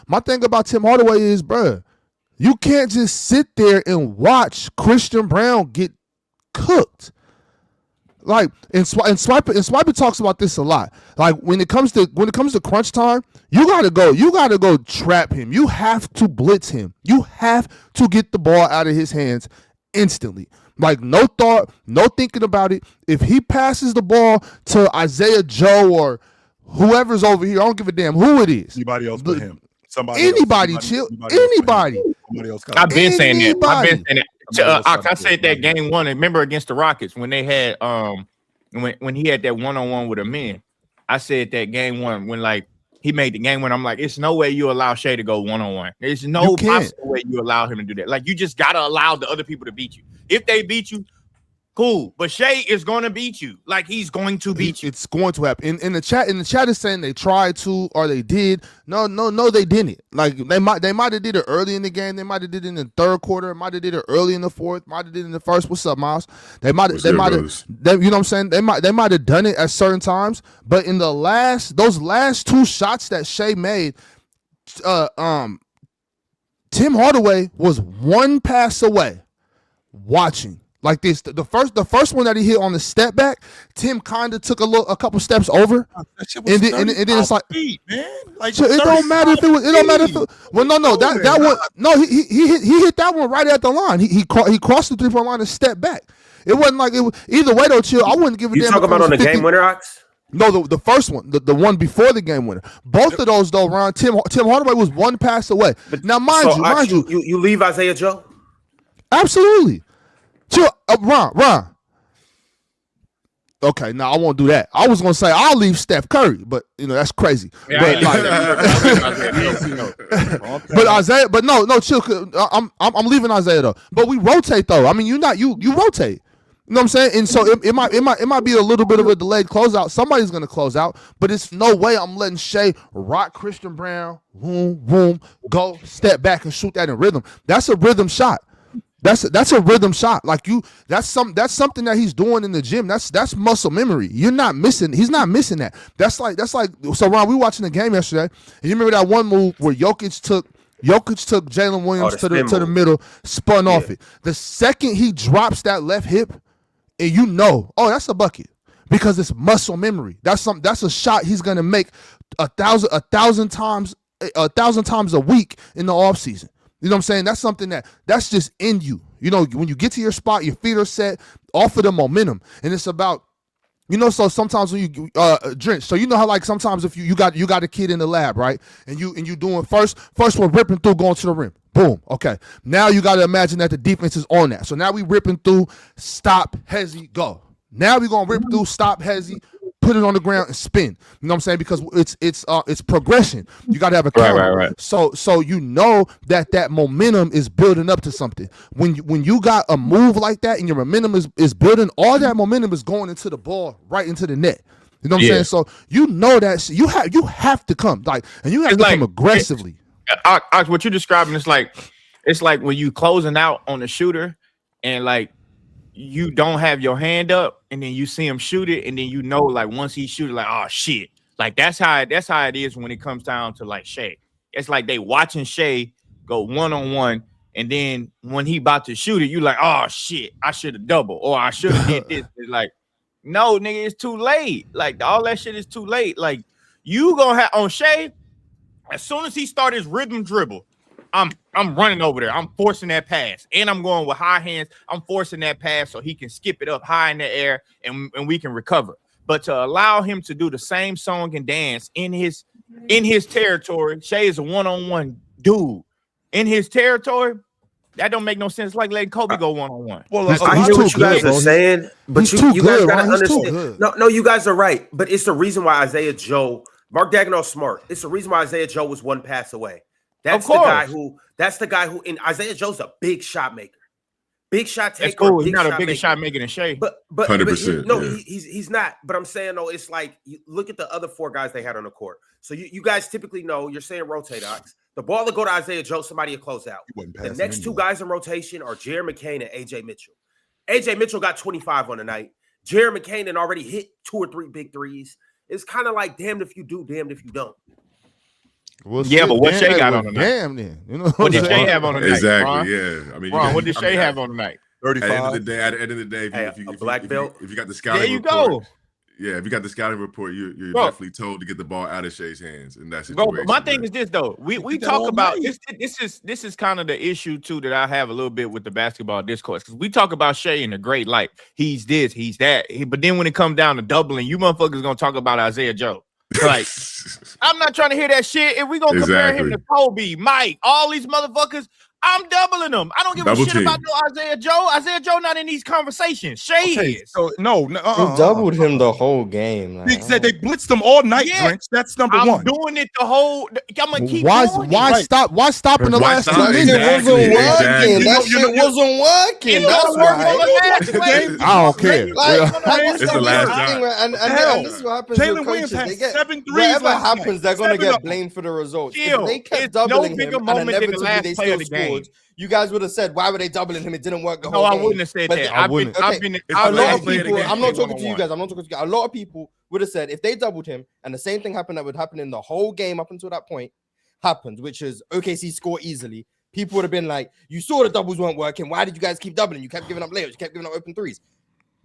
My thing about Tim Hardaway is, bruh, you can't just sit there and watch Christian Brown get cooked. Like and Swiper talks about this a lot. Like when it comes to crunch time, you gotta go trap him. You have to blitz him. You have to get the ball out of his hands instantly. Like no thought, no thinking about it. If he passes the ball to Isaiah Joe or whoever's over here, I don't give a damn who it is. Anybody else but him. Anybody chill. Anybody. I've been saying that. I said that game one. Remember against the Rockets when they had when he had that one-on-one with a man. I said that game one when like he made the game one. I'm like, it's no way you allow Shai to go one-on-one. There's no possible way you allow him to do that. Like you just gotta allow the other people to beat you. If they beat you, cool. But Shai is gonna beat you. Like he's going to beat you. It's going to happen. In the chat is saying they tried to or they did. No, they didn't. Like they might have did it early in the game. They might have did it in the third quarter. Might have did it early in the fourth. Might have did it in the first. What's up, Miles? They might have. You know what I'm saying? They might have done it at certain times. But in those last two shots that Shai made, Tim Hardaway was one pass away, watching. Like this, the first one that he hit on the step back, Tim kind of took a couple steps over, and then it's like, feet, man. Like so it don't matter if it was. It don't matter if it. Well, no, that one. No, he hit that one right at the line. He crossed the 3-point line and stepped back. It wasn't like it was either way though. Chill. I wouldn't give a damn. You talk about on the game winner, Ox? No, the first one, the one before the game winner. Both of those though, Ron. Tim Hardaway was one pass away. But now, mind you, leave Isaiah Joe. Absolutely. Chill, Ron. Okay, now I won't do that. I was gonna say I'll leave Steph Curry, but that's crazy. Yeah, but Isaiah, but no, chill. I'm leaving Isaiah though. But we rotate though. I mean, you rotate. You know what I'm saying? And so it might be a little bit of a delayed closeout. Somebody's gonna close out, but it's no way I'm letting Shai rock Christian Brown, boom, go step back and shoot that in rhythm. That's a rhythm shot. That's a rhythm shot. Like that's something that he's doing in the gym. That's muscle memory. You're not missing. He's not missing that. That's like so. Ron, we were watching the game yesterday, and you remember that one move where Jokic took Jalen Williams to the middle, spun off it. The second he drops that left hip, and that's a bucket because it's muscle memory. That's a shot he's gonna make a thousand times a week in the offseason. You know what I'm saying? That's something that's just in you. When you get to your spot, your feet are set off of the momentum. And it's about, so sometimes when you drench. So how like sometimes if you got a kid in the lab, right? And you doing first one ripping through, going to the rim. Boom. Okay. Now you got to imagine that the defense is on that. So now we ripping through, stop, hezzy, go. Now we're gonna rip through, stop, hezzy, put it on the ground and spin. You know what I'm saying? Because it's progression. You got to have a counter. Right. So that momentum is building up to something. When you got a move like that and your momentum is building, all that momentum is going into the ball, right into the net. You know what I'm saying? So that you have to come and you have to come aggressively. What you're describing is it's like when you closing out on a shooter and like you don't have your hand up and then you see him shoot it and then once he shoot it oh shit, like that's how it is when it comes down to like Shai. It's like they watching Shai go one-on-one and then when he about to shoot it you like oh shit, I should have doubled or I should have did this. It's like no nigga, it's too late. Like all that shit is too late. Like you gonna have on Shai as soon as he start his rhythm dribble, I'm running over there. I'm forcing that pass. And I'm going with high hands. I'm forcing that pass so he can skip it up high in the air and we can recover. But to allow him to do the same song and dance in his territory, Shai is a one-on-one dude. In his territory, that don't make no sense. Like letting Kobe go one-on-one. Well, I hear what you guys are saying, but you guys gotta understand. No, you guys are right. But it's the reason why Isaiah Joe, Mark Dagnall's smart. It's the reason why Isaiah Joe was one pass away. That's the guy who, and Isaiah Joe's a big shot maker. Big shot taker. That's cool. He's not a bigger shot maker than Shai. But 100%. He's not. But I'm saying though, it's like you look at the other four guys they had on the court. So you guys typically know you're saying rotate, Ox. The ball will go to Isaiah Joe, somebody will close out. The next two guys in rotation are Jared McCain and AJ Mitchell. AJ Mitchell got 25 on the night. Jared McCain had already hit 2 or 3 big threes. It's kind of like damned if you do, damned if you don't. Well, Yeah, shit, but what damn, Shai got well, on tonight? Damn, then. You know What did I'm Shai saying? have on tonight? Exactly. Ron? Yeah. I mean, Ron, what did Shai have on tonight? 35. At the end of the day, if you got the scouting There you report, go. yeah, if you got the scouting report, you're Bro. definitely told to get the ball out of Shai's hands in that Bro, situation. but my thing is this though. We did that talk all about night. this is kind of the issue too that I have a little bit with the basketball discourse, because we talk about Shai in a great light. He's this, he's that. But then when it comes down to doubling, you motherfuckers gonna talk about Isaiah Joe. Like, I'm not trying to hear that shit. If we gonna compare him to Kobe, Mike, all these motherfuckers, I'm doubling them. I don't give a shit about no Isaiah Joe. Isaiah Joe not in these conversations. Shai is. So no, They doubled him the whole game. They said they blitzed him all night, Yeah. Drench. That's number I'm one. doing it the whole. I'm gonna keep Why doing why it. stop? Why stop in the Why last stop? 2 minutes? Exactly. That shit wasn't working. It That's don't work on why. the last play. I don't care. Like, Yeah. that's It's the last thing, drive. and this is what happens Jalen with Williams coaches. had They get 7 threes whatever last happens, night. they're gonna 7 of get them. blamed for the results. Chill. If they kept It's no doubling bigger him and moment than the inevitably last they play still of the game. scored, you guys would have said, "Why were they doubling him? It didn't work the No, whole I game." wouldn't have said But that. the- I wouldn't. Okay. I've been. It's A the lot last of play of the people, game. I'm not They talking to you won. guys. I'm not talking to you guys. A lot of people would have said if they doubled him and the same thing happened that would happen in the whole game up until that point happened, which is OKC score easily. People would have been like, "You saw the doubles weren't working. Why did you guys keep doubling? You kept giving up layups. You kept giving up open threes."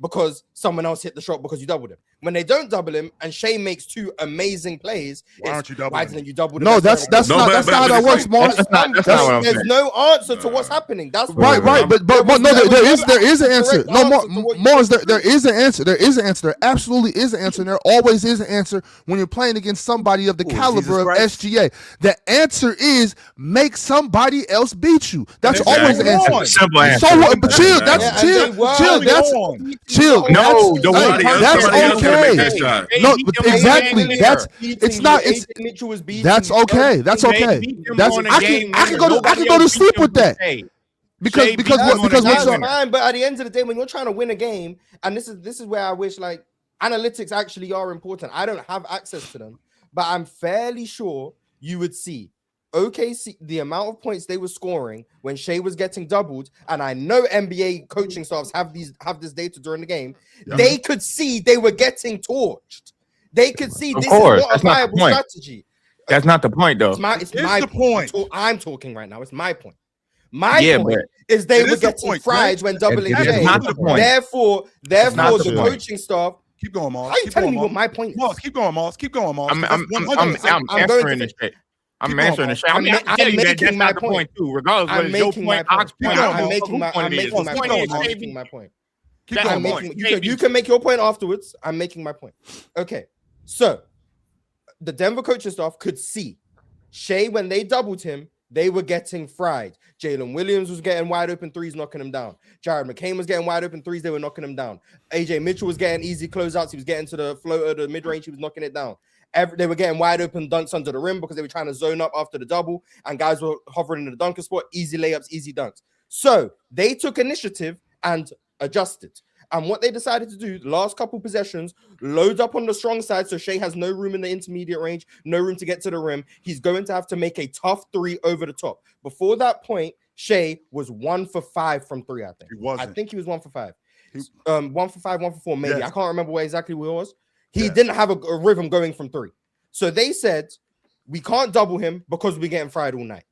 Because someone else hit the shot because you doubled him. When they don't double him and Shai makes 2 amazing plays, Why aren't you doubling why him? didn't you double the No, best that's player? not that's not how that works, Mars. That's not what I'm There's saying. no answer to what's happening. That's Right, why- but there was no, never- there is an answer. correct No, answer to what you Mars, said. there is an answer. There is an answer. There absolutely is an answer. And there always is an answer when you're playing against somebody of the Ooh, caliber Jesus of Christ. SGA. The answer is make somebody else beat you. That's Exactly. always the answer. On. Simple answer. So what? But chill. Yeah, That's and chill. they were. Chill. That's On. chill. No, That's, the hey, one- that's somebody else gotta make okay. that shot. No, Beat but them on the exactly. game That's Beating it's you, not. AJ It's Mitchell was beating that's you. okay. That's They okay. beat them That's on a I game can winner. go Nobody to else sleep beat with them that Shai. because Shai beat because them what on because the what's game up? winner. Fine, but at the end of the day, when you're trying to win a game, and this is where I wish like analytics actually are important. I don't have access to them, but I'm fairly sure you would see OKC the amount of points they were scoring when Shai was getting doubled, and I know NBA coaching staffs have this data during the game. Yeah. They could see they were getting torched. They could see Of this course, is not a that's not the viable point. strategy. That's not the point, though. It's my It's my the point. I'm talking right now. It's my point. My Yeah, point but is they it were is the getting point, fried right? when doubling It is Shai. not the point. Therefore, not the the point. coaching staff. Keep going, Mars. How are you Keep telling going, me Mars. what my point is? Mars, keep going, Mars. Keep going, Mars. I'm That's 100%. I'm going answering to this shit. I'm Keep going, answering the Mars. shit. I mean, I can I'm tell you that making that's my not the point. point too. Regardless, whether I'm it's your making my point, Ox point. point, I I'm don't know making whose my point it is. point. Whose Keep point going, is Mars. Shai Making my point. Keep That's going, my Mars. point. You can make your point afterwards. I'm making my point. Okay, so the Denver coaching staff could see Shai when they doubled him, they were getting fried. Jalen Williams was getting wide open threes, knocking him down. Jared McCain was getting wide open threes, they were knocking him down. AJ Mitchell was getting easy closeouts, he was getting to the floater, the mid range, he was knocking it down. They were getting wide open dunks under the rim because they were trying to zone up after the double, and guys were hovering in the dunker spot, easy layups, easy dunks. So they took initiative and adjusted. And what they decided to do, the last couple possessions, load up on the strong side so Shai has no room in the intermediate range, no room to get to the rim. He's going to have to make a tough 3 over the top. Before that point, Shai was 1 for 5 from 3, I think. He wasn't. I think he was 1 for 5. He- 1 for 5, 1 for 4, maybe. Yes. I can't remember what exactly he was. He Yes. didn't have a rhythm going from 3. So they said, we can't double him because we're getting fried all night.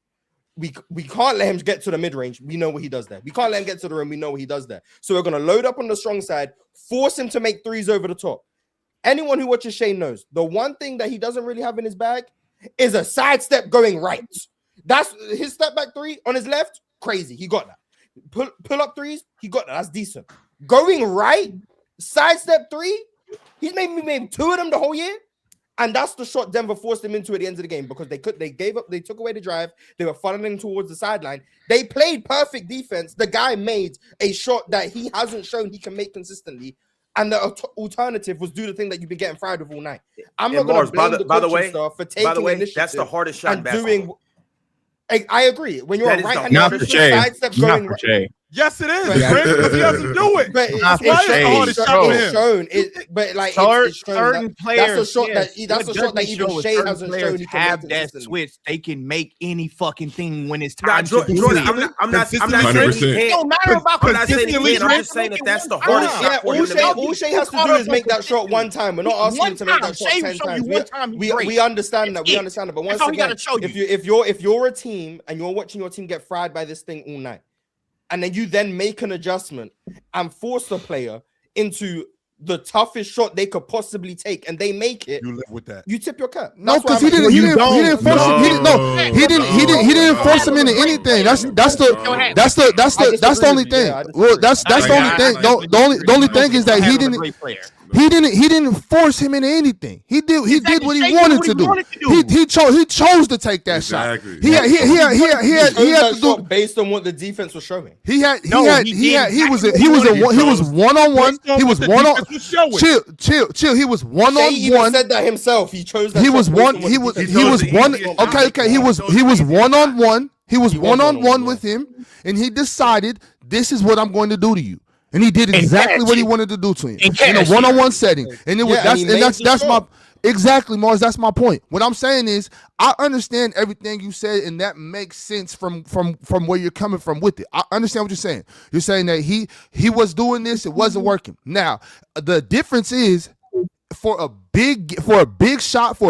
We can't let him get to the mid-range. We know what he does there. We can't let him get to the rim. We know what he does there. So we're going to load up on the strong side, force him to make 3s over the top. Anyone who watches Shai knows the one thing that he doesn't really have in his bag is a sidestep going right. That's his step back 3 on his left. Crazy. He got that. Pull up 3s. He got that. That's decent. Going right, sidestep 3. He's made 2 of them the whole year. And that's the shot Denver forced him into at the end of the game because they gave up, they took away the drive, they were funneling towards the sideline. They played perfect defense. The guy made a shot that he hasn't shown he can make consistently. And the alternative was do the thing that you've been getting fried with all night. I'm not going to blame the coaching staff for taking initiative. That's the hardest shot in and basketball. doing. I agree. When you're That a is right hand Not for Shai. sidestep Not going for right. Shai. Yes, it is. But- Because he doesn't do it. But Not it's for shade, shown. But like certain it's shown players, that's a shot yes. that's a shot that even Show is Shai certain hasn't players shown. He can have make that consistently. switch. They can make any fucking thing when it's Nah, time to do Jordan, it. I'm not saying he 100%. It can't. don't matter about I'm not saying he consistently. can't. I'm just saying that that's the hardest Ah, shot Yeah, for him to make. all Shai has to do is make that shot one time. We're not asking him to make that shot 10 times. We understand that. We understand that. But once again, if you're a team and you're watching your team get fried by this thing all night, and then you then make an adjustment and force the player into the toughest shot they could possibly take, and they make it. You live with that. You tip your cap. No, because he didn't force him. He didn't force him into anything. That's the only thing. Well, that's the only thing. The only thing is that he didn't force him into anything. He did what he wanted to do. He chose to take that shot. He had to do based on what the defense was showing. He was one-on-one. He was one-on. Chill. He was one-on-one. He even said that himself. He chose that. He was one. He was one. Okay. He was one-on-one. He was one-on-one with him, and he decided, this is what I'm going to do to you. And he did exactly what he wanted to do to him in a one-on-one setting. And it was that's my exactly, Mars. That's my point. What I'm saying is, I understand everything you said, and that makes sense from where you're coming from with it. I understand what you're saying. You're saying that he was doing this, it wasn't working. Now, the difference is, for a big shot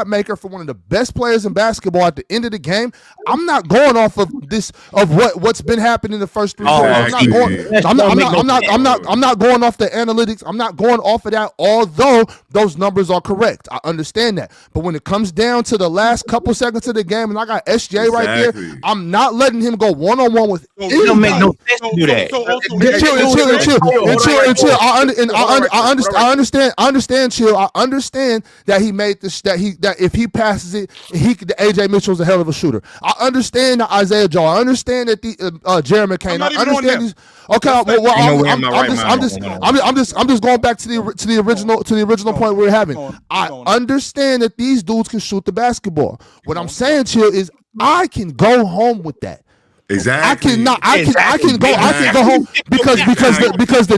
maker, for one of the best players in basketball at the end of the game, I'm not going off of what's been happening in the first 3 quarters. I'm not going off the analytics. I'm not going off of that, although those numbers are correct. I understand that. But when it comes down to the last couple seconds of the game, and I got SGA right there, I'm not letting him go one-on-one with anybody. It don't make no sense to do that. I understand. Chill. I understand that he made this. That if he passes it, AJ Mitchell's a hell of a shooter. I understand that Isaiah Joe. I understand that the Jeremy Kane. I understand these. Okay, I'm just going back to the original point we were having. I understand that these dudes can shoot the basketball. What I'm saying, Chill, is I can go home with that. Exactly. I can go home because the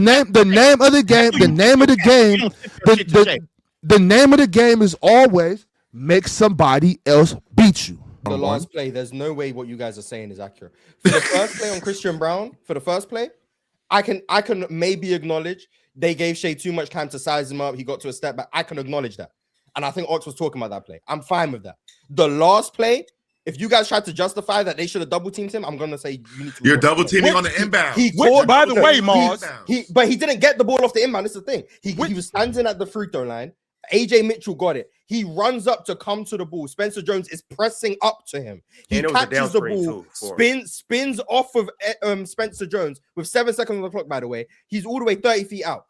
name of the game is always make somebody else beat you. The last play, there's no way what you guys are saying is accurate. For the first play on Christian Brown, I can maybe acknowledge they gave Shai too much time to size him up. He got to a step back. I can acknowledge that. And I think Ox was talking about that play. I'm fine with that. The last play, if you guys tried to justify that they should have double teamed him, I'm gonna say you need to. You're double teaming on the inbound. By the way, Mars, but he didn't get the ball off the inbound. That's the thing. He was standing at the free throw line. AJ Mitchell got it. He runs up to come to the ball. Spencer Jones is pressing up to him. He catches the ball, spins off of Spencer Jones with 7 seconds on the clock. By the way, he's all the way 30 feet out.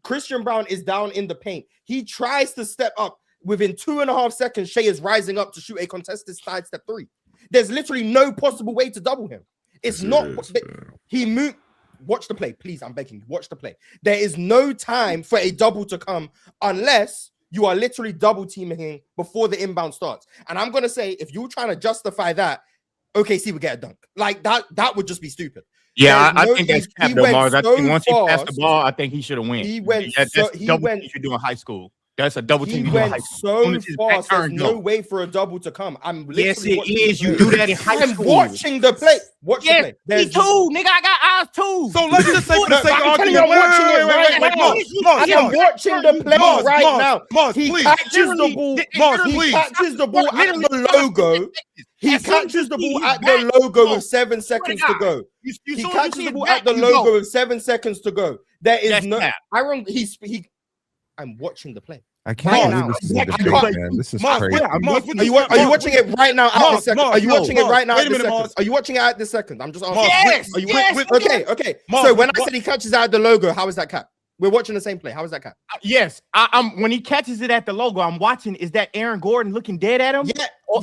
Christian Brown is down in the paint. He tries to step up. Within 2.5 seconds, Shai is rising up to shoot a contested side step 3. There's literally no possible way to double him. It's not. He moved. Watch the play, please. I'm begging you. Watch the play. There is no time for a double to come unless you are literally double teaming him before the inbound starts. And I'm gonna say, if you're trying to justify that, OKC would get a dunk. Like that would just be stupid. Yeah, I think that's capped, Mars. I think once he passed the ball, I think he should have won. He went. That's double team you should do in high school. That's a double team. He went so fast. There's no way for a double to come. Yes, it is. You do that in high school. I'm watching the play. Watch the play. Me too, nigga. I got eyes too. So let's just say for the sake of argument, I'm watching the play right now. Mars, he catches the ball. Mars, he catches the ball at the logo. He catches the ball at the logo with 7 seconds to go. He catches the ball at the logo with 7 seconds to go. There is no. I'm watching the play. I can't believe this is a debate, man. This is crazy. Are you watching it right now at this second? Are you watching it right now at this second? Are you watching it at this second? I'm just asking. Yes. Okay. So when I said he catches out the logo, how is that cap? We're watching the same play. How is that cap? Yes. I'm when he catches it at the logo, I'm watching. Is that Aaron Gordon looking dead at him?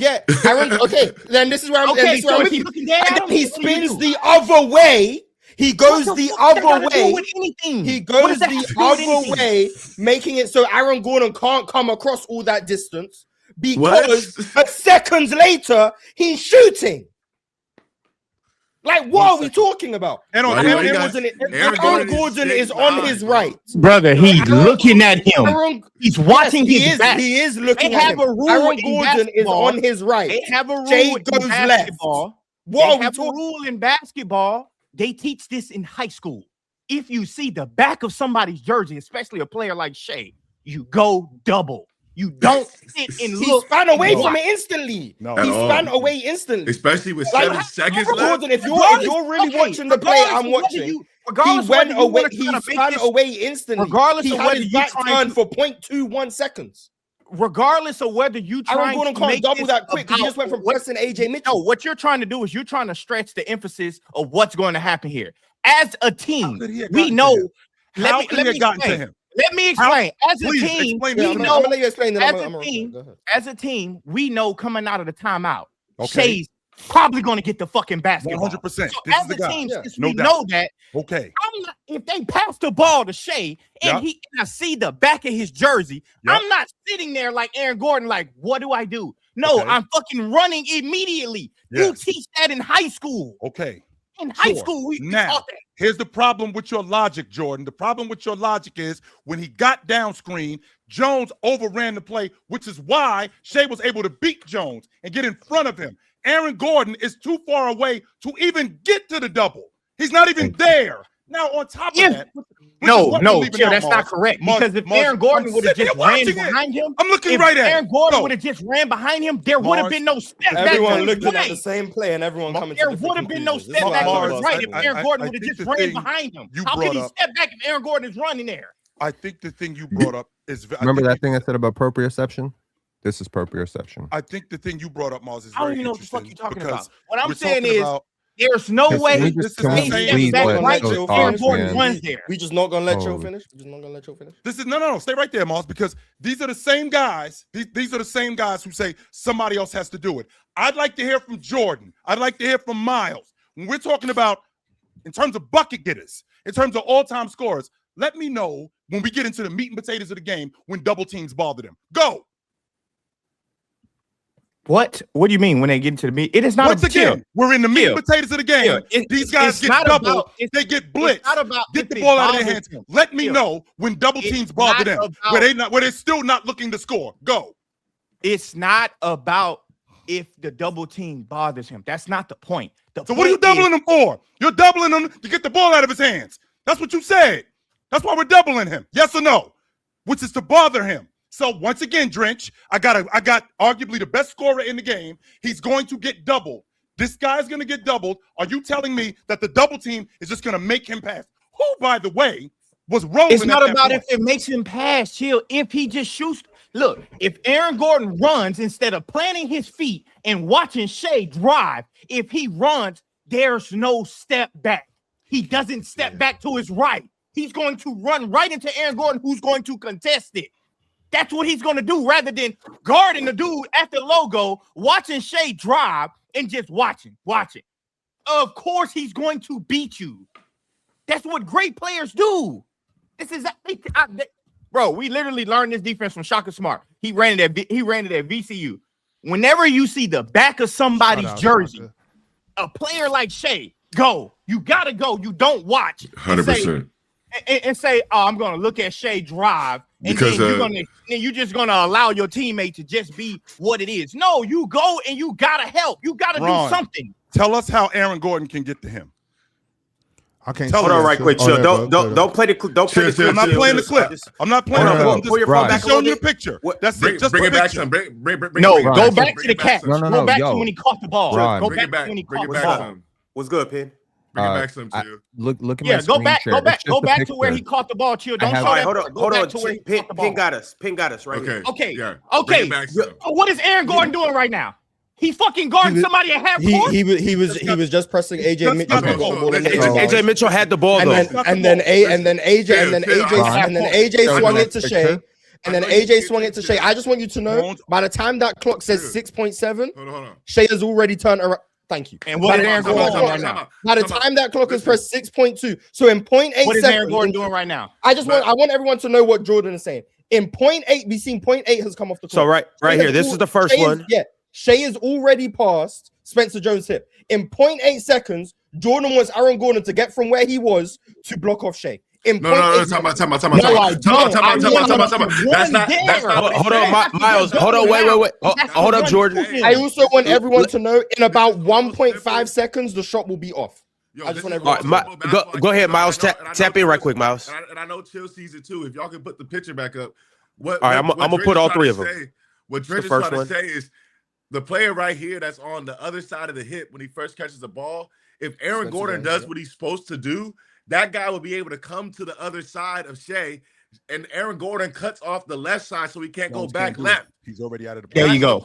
Yeah. Aaron, okay. Then this is where I'm. Okay, so is he looking dead at him? He spins the other way. He goes the other way. He goes the other way, making it so Aaron Gordon can't come across all that distance because seconds later he's shooting. Like, what are we talking about? And on Aaron Gordon is on his right. Brother, he's looking at him. He's watching his back. He is looking They at have him. a rule Aaron in Gordon is basketball. on his right. They have a rule Shai in goes basketball. left. What They are we have a talking? rule in basketball. They teach this in high school. If you see the back of somebody's jersey, especially a player like Shai, you go double. You don't sit and He look. spun away from it instantly. No. He At all. spun away instantly. Especially with Like, 7 seconds Aaron left. Gordon, if you're really watching the play I'm watching, he went away. He spun away instantly. Regardless he of had whether his you back trying turned to- for 0.21 seconds. Regardless of whether you Aaron trying Gordon to can't make double this that quick. He about just went from what- pressing AJ Mitchell. No, what you're trying to do is you're trying to stretch the emphasis of what's going to happen here. As a team, could he have we gotten know. to him? How could he have gotten to him? Let me explain. As a Please team, explain we this to me. know. I'm gonna let you explain that. As a team, we know coming out of the timeout, Okay. Shai's probably going to get the fucking basketball. 100%. So This is as the a guy. team, Yeah. since No we doubt. know that, Okay. I'm not, if they pass the ball to Shai and Yep. I see the back of his jersey, Yep. I'm not sitting there like Aaron Gordon, like, what do I do? No, Okay. I'm fucking running immediately. You Yes. teach that in high school. Okay. In high Sure. school, we Now, taught that. here's the problem with your logic, Jordan. The problem with your logic is when he got down screen, Jones overran the play, which is why Shai was able to beat Jones and get in front of him. Aaron Gordon is too far away to even get to the double. He's not even there. Now, on top of that, No, Chill, that's not correct. Because if Aaron Gordon would have just ran behind him, I'm looking if right at Aaron it. Gordon No. would have just ran behind him, there would have Mars, been no step back. Everyone to looking his at right. the same play and everyone coming to There different would have been no conclusions. step This is back why to I'm his Mars, right if Aaron Gordon would have think just the ran thing behind him. you How can he brought up- step back if Aaron Gordon is running there? I think the thing you brought up is. Remember that thing I said about proprioception? This is proprioception. I think the thing you brought up, Mars, is I don't very even know what the fuck interesting you're talking because about. What I'm we're saying talking is about- there's no Can way we this just, is can the we same- please back let right those to talk, Aaron Gordon man? runs there. We just not gonna let Joe Oh. finish. We just not gonna let Joe finish. This is no. Stay right there, Moss, because these are the same guys. These are the same guys who say somebody else has to do it. I'd like to hear from Jordan. I'd like to hear from Miles. When we're talking about in terms of bucket getters, in terms of all-time scorers, let me know when we get into the meat and potatoes of the game when double teams bother them. Go. What? What do you mean when they get into the meet? It is not Once again, we're in the meat and potatoes of the game. These guys it's get not doubled. about- They get blitzed. It's not about Get if the it ball out of their bothers hands. him. Let me Chill. know when double It's teams bother them, not where they're still not looking to score. Go. It's not about if the double team bothers him. That's not the point. So what are you doubling him for? You're doubling him to get the ball out of his hands. That's what you said. That's why we're doubling him. Yes or no? Which is to bother him. So once again, Drench, I got arguably the best scorer in the game. He's going to get doubled. This guy's going to get doubled. Are you telling me that the double team is just going to make him pass? Who, by the way, was rolling? It's not at that about point? if it makes him pass. Chill. If he just shoots. Look, if Aaron Gordon runs instead of planting his feet and watching Shai drive, if he runs, there's no step back. He doesn't step back to his right. He's going to run right into Aaron Gordon, who's going to contest it. That's what he's going to do rather than guarding the dude at the logo, watching Shai drive and just watching. Of course, he's going to beat you. That's what great players do. This is bro. We literally learned this defense from Shaka Smart. He ran it at VCU. Whenever you see the back of somebody's jersey, a player like Shai, go. You gotta go. You don't watch. 100%. And say, oh, I'm gonna look at Shai drive, and Because, then you're just gonna allow your teammate to just be what it is. No, you go and you gotta help. You gotta Ron, do something. Tell us how Aaron Gordon can get to him. I can't. Tell Hold on, us. right quick. Chill. Don't play the clip. Don't play the clip. I'm not playing the clip. I'm not playing the clip. I'm Pull your phone back just a showing little you the bit. picture. What- That's Bring it. Just it the back picture. some. Bring No, it back go some. back Bring to the it back catch. some. No, Go back yo. to when he caught the ball. Ron. Go Bring it back back. to when he Bring caught it the back ball. some. What's good, Pin? Bring it back some too. Look at my Yeah, go screen back, share. go It's back, just go a back to where he picture. caught the ball. Chill. Don't have- show All right, that. hold on, Go hold back on. to where he Pin caught the ball. got us. Pin got us right here. Okay. Yeah. Okay. Bring it back some. What is Aaron Gordon doing right now? He fucking guarding somebody at half court. He was just pressing AJ Mitchell. Okay. Got the ball in the AJ hands. AJ Mitchell had the ball and though. then AJ swung it to Shai. And then AJ swung it to Shai. I just want you to know, by the time that clock says 6.7, Hold on. Shai has already turned around. Thank you. And what is Aaron Gordon doing right Come now? on. By the time that clock is pressed 6.2, so in 0.8 What is seconds, Aaron Gordon doing right now? I want everyone to know what Jordan is saying. In 0.8, we've seen 0.8 has come off the clock. So right here, this is the first one. Shai is already past Spencer Jones' hip. In 0.8 seconds, Jordan wants Aaron Gordon to get from where he was to block off Shai. No, time out. That's not. Hold on, Miles. Hold on, wait. Hold up, Jordan. I also want everyone to know in about 1.5 seconds the shot will be off. I just want everyone go ahead, Miles. Tap in right quick, Miles. And I know Chill sees it too. If y'all can put the picture back up. All right, I'm gonna put all three of them. What Drench is trying to say is the player right here that's on the other side of the hip when he first catches the ball. If Aaron Gordon does what he's supposed to do, that guy will be able to come to the other side of Shai, and Aaron Gordon cuts off the left side so he can't go back left. He's already out of the play. There you go.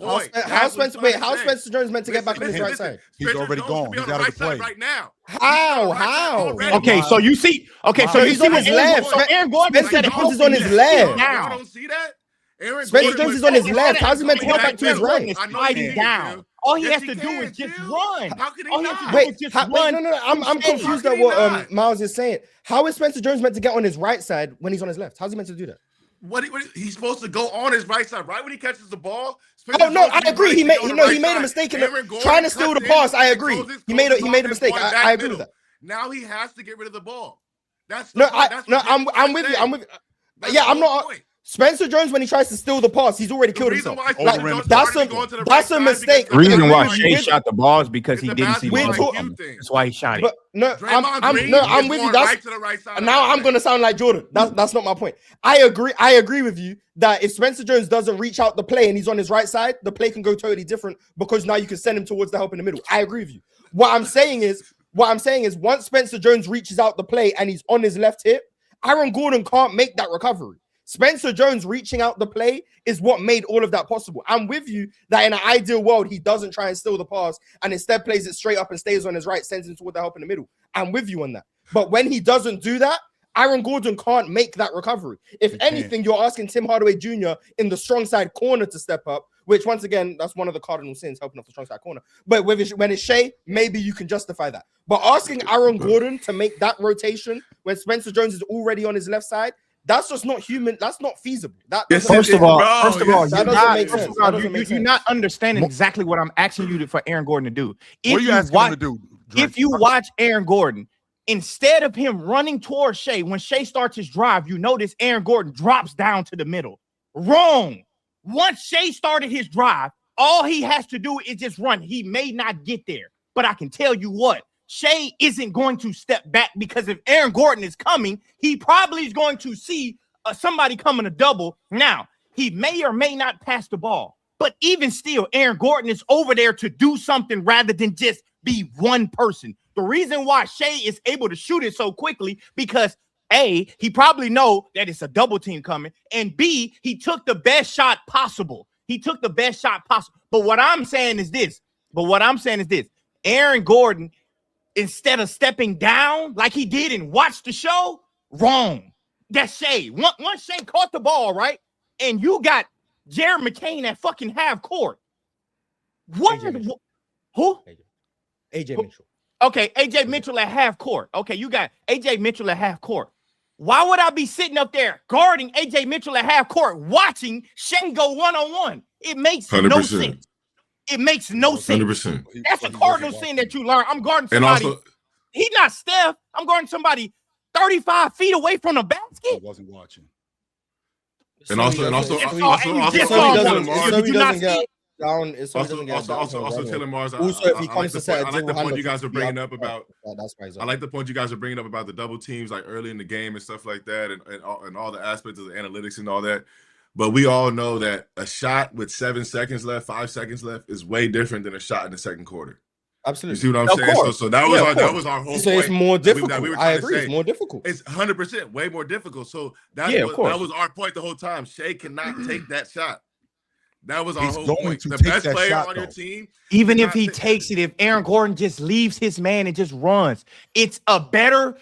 How Spencer Jones meant to get back on his right side? He's already gone. He's out of the play right now. How? Okay, so you see. Okay, so he's on his left. So Aaron Gordon Spencer Jones is on his left. Y'all don't see that? Spencer Jones is on his left. How's he meant to go back to his right? Sliding down. All he has to do is just run. How can he Wait, no. I'm confused at what Miles is saying. How is Spencer Jones meant to get on his right side when he's on his left? How's he meant to do that? What he's supposed to go on his right side, right when he catches the ball. I agree. He made a mistake in trying to steal the pass. I agree. He made a mistake. I agree with that. Now he has to get rid of the ball. I'm with you. Yeah, I'm not. Spencer Jones, when he tries to steal the pass, he's already killed himself. That's a mistake. The reason why Shai shot the ball is because he didn't see the ball. That's why he shot it. I'm with you. Now I'm gonna sound like Jordan. That's not my point. I agree with you that if Spencer Jones doesn't reach out the play and he's on his right side, the play can go totally different because now you can send him towards the help in the middle. I agree with you. What I'm saying is once Spencer Jones reaches out the play and he's on his left hip, Aaron Gordon can't make that recovery. Spencer Jones reaching out the play is what made all of that possible. I'm with you that in an ideal world, he doesn't try and steal the pass and instead plays it straight up and stays on his right, sends him toward the help in the middle. I'm with you on that. But when he doesn't do that, Aaron Gordon can't make that recovery. If anything, you're asking Tim Hardaway Jr. in the strong side corner to step up, which once again, that's one of the cardinal sins, helping off the strong side corner. But when it's Shai, maybe you can justify that. But asking Aaron Gordon to make that rotation when Spencer Jones is already on his left side, that's just not human. That's not feasible. First of all, you're not understanding exactly what I'm asking you for Aaron Gordon to do. What are you asking him to do? If you watch Aaron Gordon, instead of him running towards Shai, when Shai starts his drive, you notice Aaron Gordon drops down to the middle. Wrong. Once Shai started his drive, all he has to do is just run. He may not get there, but I can tell you what. Shai isn't going to step back because if Aaron Gordon is coming, he probably is going to see somebody coming to double. Now, he may or may not pass the ball, but even still, Aaron Gordon is over there to do something rather than just be one person. The reason why Shai is able to shoot it so quickly because A, he probably know that it's a double team coming, and B, he took the best shot possible. But what I'm saying is this. Aaron Gordon, instead of stepping down like he did and watch the show, wrong. That's Shai. Once Shai caught the ball, right, and you got Jared McCain at fucking half court. Who? AJ Mitchell. Okay, AJ Mitchell at half court. Okay, you got AJ Mitchell at half court. Why would I be sitting up there guarding AJ Mitchell at half court watching Shai go one-on-one? It makes 100%. No sense. It makes no sense. 100%. That's a cardinal sin that you learn. I'm guarding somebody. And also, he's not Steph. I'm guarding somebody 35 feet away from the basket. I wasn't watching. And also, telling Mars. Also, if he comes to set, I like the point you guys are bringing up about. That's why I like the point you guys are bringing up about the double teams, like early in the game and stuff like that, and all the aspects of the analytics and all that. But we all know that a shot with 7 seconds left, 5 seconds left is way different than a shot in the second quarter. Absolutely. You see what I'm saying? So that was our whole point. It's more difficult. I agree. It's more difficult. It's 100% way more difficult. So that was our point the whole time. Shai cannot take that shot. That was our whole point. The best player on your team. Even if he takes it, if Aaron Gordon just leaves his man and just runs, it's a better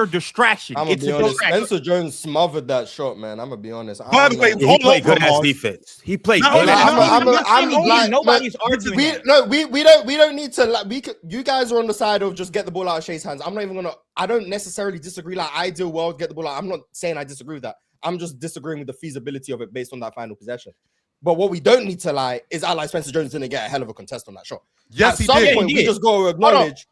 distraction. I'm gonna be honest. Spencer Jones smothered that shot, man. I'm gonna be honest. By the way, he played good ass defense. He played good ass. Nobody's arguing. We don't need to. You guys are on the side of just get the ball out of Shai's hands. I'm not even gonna. I don't necessarily disagree. Like ideal world, get the ball out. I'm not saying I disagree with that. I'm just disagreeing with the feasibility of it based on that final possession. But what we don't need to lie is act like Spencer Jones didn't get a hell of a contest on that shot. Yes, At some point, we just got to acknowledge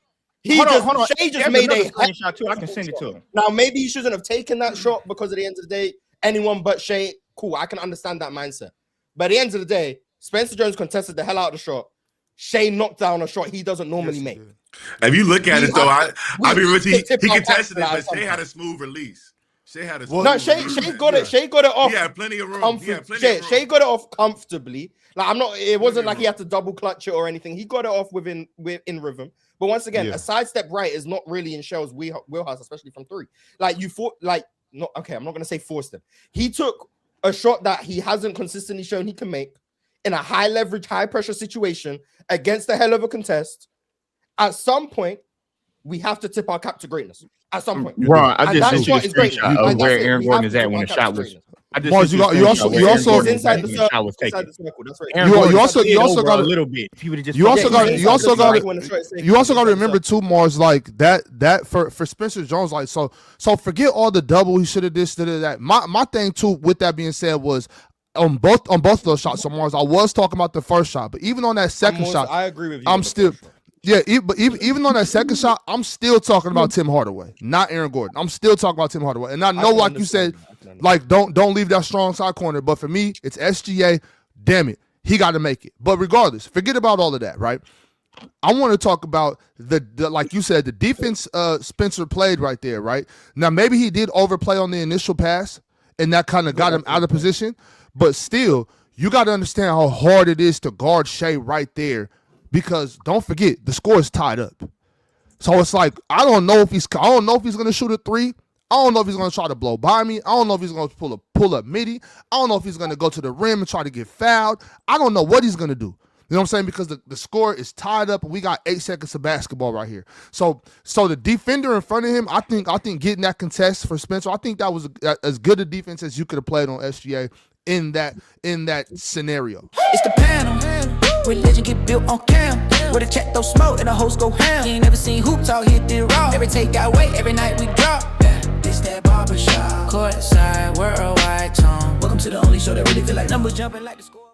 Hold on. Shai just There's made another a screenshot too. I can send it to him. Now, maybe he shouldn't have taken that shot because at the end of the day, anyone but Shai, cool, I can understand that mindset. But at the end of the day, Spencer Jones contested the hell out of the shot. Shai knocked down a shot he doesn't normally make. If you look at it, though, I mean, he contested it, our but Shai had a smooth release. Shai had a No, Shai got it. Shai got it off. He had plenty of room. Shai got it off comfortably. Like I'm not. It wasn't like he had to double clutch it or anything. He got it off in rhythm. But once again, a sidestep right is not really in Shell's wheelhouse, especially from three. Like you thought, like not okay. I'm not gonna say forced him. He took a shot that he hasn't consistently shown he can make in a high leverage, high pressure situation against a hell of a contest. At some point, we have to tip our cap to greatness. At some point, Ron, I just sent you a screenshot of where Aaron Gordon is at when the shot was. Mars, you also inside the circle. That's right. You also got a little bit. You also got to remember too, Mars, like that for Spencer Jones, like so forget all the double he should have this, that. My thing too, with that being said, was on both of those shots. So Mars, I was talking about the first shot, but even on that second shot, I agree with you. I'm still. Yeah, but even on that second shot, I'm still talking about Tim Hardaway, not Aaron Gordon. I'm still talking about Tim Hardaway, and I know, like you said, like don't leave that strong side corner. But for me, it's SGA. Damn it, he got to make it. But regardless, forget about all of that, right? I want to talk about the like you said, the defense Spencer played right there, right? Now maybe he did overplay on the initial pass, and that kind of got him out of position. But still, you got to understand how hard it is to guard Shai right there. Because don't forget, the score is tied up. So it's like, I don't know if he's going to shoot a three. I don't know if he's going to try to blow by me. I don't know if he's going to pull up midi. I don't know if he's going to go to the rim and try to get fouled. I don't know what he's going to do. You know what I'm saying? Because the score is tied up and we got 8 seconds of basketball right here. So the defender in front of him, I think getting that contest for Spencer, I think that was as good a defense as you could have played on SGA in that scenario. It's the panel. Religion get built on cam. Where the chat throw smoke and the host go ham. You ain't never seen hoop talk hit the raw. Every take got weight, every night we drop. This that barbershop. Courtside, worldwide tone. Welcome to the only show that really feel like numbers jumping like the score.